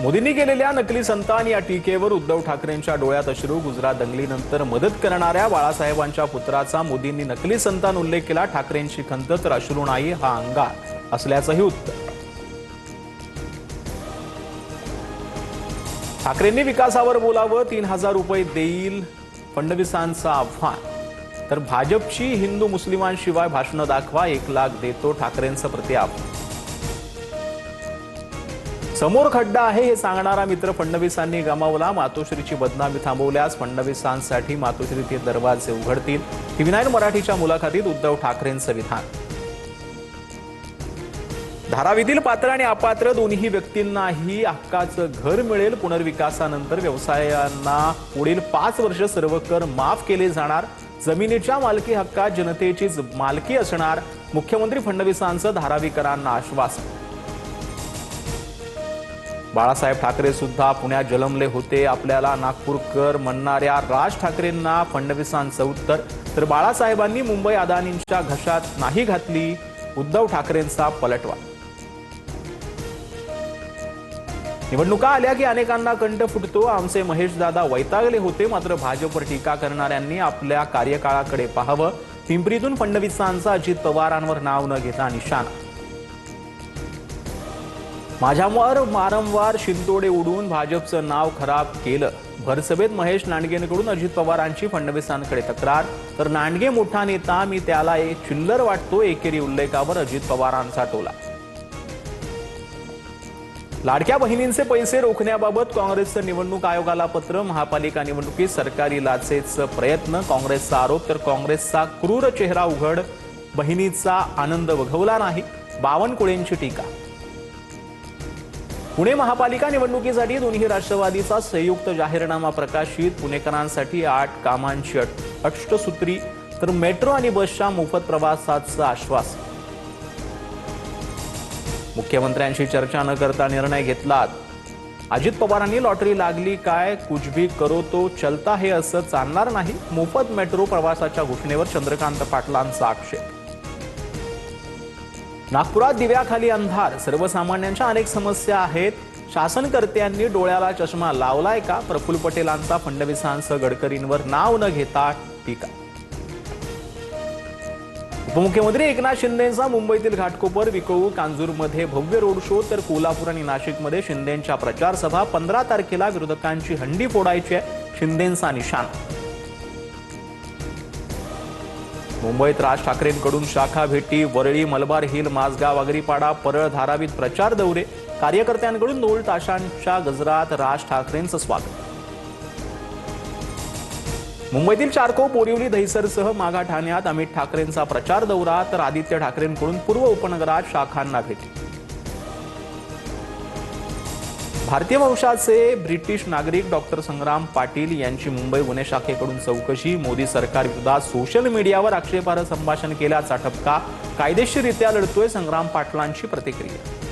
मोदींनी केलेल्या नकली संतान या टीकेवर उद्धव ठाकरेंच्या डोळ्यात अश्रू। गुजरात दंगलीनंतर मदत करणाऱ्या बाळासाहेबांच्या पुत्राचा मोदींनी नकली संतान उल्लेख केला। ठाकरेंची खंत तर अश्रू नाही हा अंगार असल्याचंही उत्तर। ठाकरेंनी विकासावर बोलावं, 3000 रुपये देईल फडणवीसांचं आव्हान। तर भाजपची हिंदू मुस्लिमांशिवाय भाषणं दाखवा, 1 लाख देतो ठाकरेंचं प्रत्याव्हान। समोर खड्डा आहे हे सांगणारा मित्र फडणवीसांनी गमावला। मातोश्रीची बदनामी थांबवल्यास फडणवीसांसाठी मातोश्रीचे दरवाजे उघडतील। TV9 मराठीच्या मुलाखतीत उद्धव ठाकरेंचं विधान। धारावीतील पात्र आणि अपात्र दोन्ही व्यक्तींनाही हक्काचं घर मिळेल। पुनर्विकासानंतर व्यवसायांना पुढील 5 वर्ष सर्व कर माफ केले जाणार। जमिनीच्या मालकी हक्कात जनतेचीच मालकी असणार। मुख्यमंत्री फडणवीसांचं धारावीकरांना आश्वासन। बाळासाहेब ठाकरे सुद्धा पुण्यात जन्मले होते, आपल्याला नागपूरकर म्हणणाऱ्या राज ठाकरेंना फडणवीसांचं उत्तर। तर बाळासाहेबांनी मुंबई अदानींच्या घशात नाही घातली, उद्धव ठाकरेंचा पलटवार। निवडणुका आल्या की अनेकांना कंठ फुटतो, आमचे महेशदादा वैतागले होते। मात्र भाजपवर टीका करणाऱ्यांनी आपल्या कार्यकाळाकडे पाहावं। पिंपरीतून फडणवीसांचा अजित पवारांवर नाव न घेता निशाणा। माझ्यावर वारंवार शिंतोडे उडून भाजपचं नाव खराब केलं। भरसभेत महेश नांडगेंकडून अजित पवारांची फडणवीसांकडे तक्रार। तर नांडगे मोठा नेता, मी त्याला एक चिल्लर वाटतो, एकेरी उल्लेखावर अजित पवारांचा टोला। लाडक्या बहिणींचे पैसे रोखण्याबाबत काँग्रेसचं निवडणूक आयोगाला पत्र। महापालिका निवडणुकीत सरकारी लाचेचा प्रयत्न, काँग्रेसचा आरोप। तर काँग्रेसचा क्रूर चेहरा उघड, बहिणीचा आनंद वगवला नाही, बावनकुळेंची टीका। पुणे महापालिका निवडणुकीसाठी दोन्ही राष्ट्रवादीचा संयुक्त जाहीरनामा प्रकाशित। पुणेकरांसाठी 8 कामांची अष्टसूत्री। तर मेट्रो आणि बसच्या मोफत प्रवासाचं आश्वासन। मुख्यमंत्र्यांशी चर्चा न करता निर्णय घेतला। अजित पवारांनी लॉटरी लागली काय, कुछ भी करो तो चलता हे असं चालणार नाही। मोफत मेट्रो प्रवासाच्या घोषणेवर चंद्रकांत पाटलांचा आक्षेप। नागपुरात दिव्याखाली अंधार, सर्वसामान्यांच्या अनेक समस्या आहेत, शासनकर्त्यांनी डोळ्याला चष्मा लावलाय का? प्रफुल्ल पटेलांचा फडणवीसांचं गडकरींवर नाव न घेता टीका। उपमुख्यमंत्री एकनाथ शिंदेंचा मुंबईतील घाटकोपर, विकोऊ, कांजूरमध्ये भव्य रोड शो। तर कोल्हापूर आणि नाशिकमध्ये शिंदेंच्या प्रचार सभा। 15 तारखेला विरोधकांची हंडी फोडायची आहे, शिंदेंचा निशाणा। मुंबईत राज ठाकरेंकडून शाखा भेटी, वरळी, मलबार हिल, माझगाव, आगरीपाडा, परळ, धारावीत प्रचार दौरे। कार्यकर्त्यांकडून ढोल ताशांच्या गजरात राज ठाकरेंचं स्वागत। मुंबईतील चारकोप, बोरिवली, दहिसरसह मागा ठाण्यात अमित ठाकरेंचा प्रचार दौरा। तर आदित्य ठाकरेंकडून पूर्व उपनगरात शाखांना भेटी। भारतीय वंशाचे ब्रिटिश नागरिक डॉक्टर संग्राम पाटील यांची मुंबई गुन्हे शाखेकडून चौकशी। मोदी सरकार विरोधात सोशल मीडियावर आक्षेपार्ह संभाषण केल्याचा ठपका, कायदेशीररित्या लढतोय, संग्राम पाटलांची प्रतिक्रिया।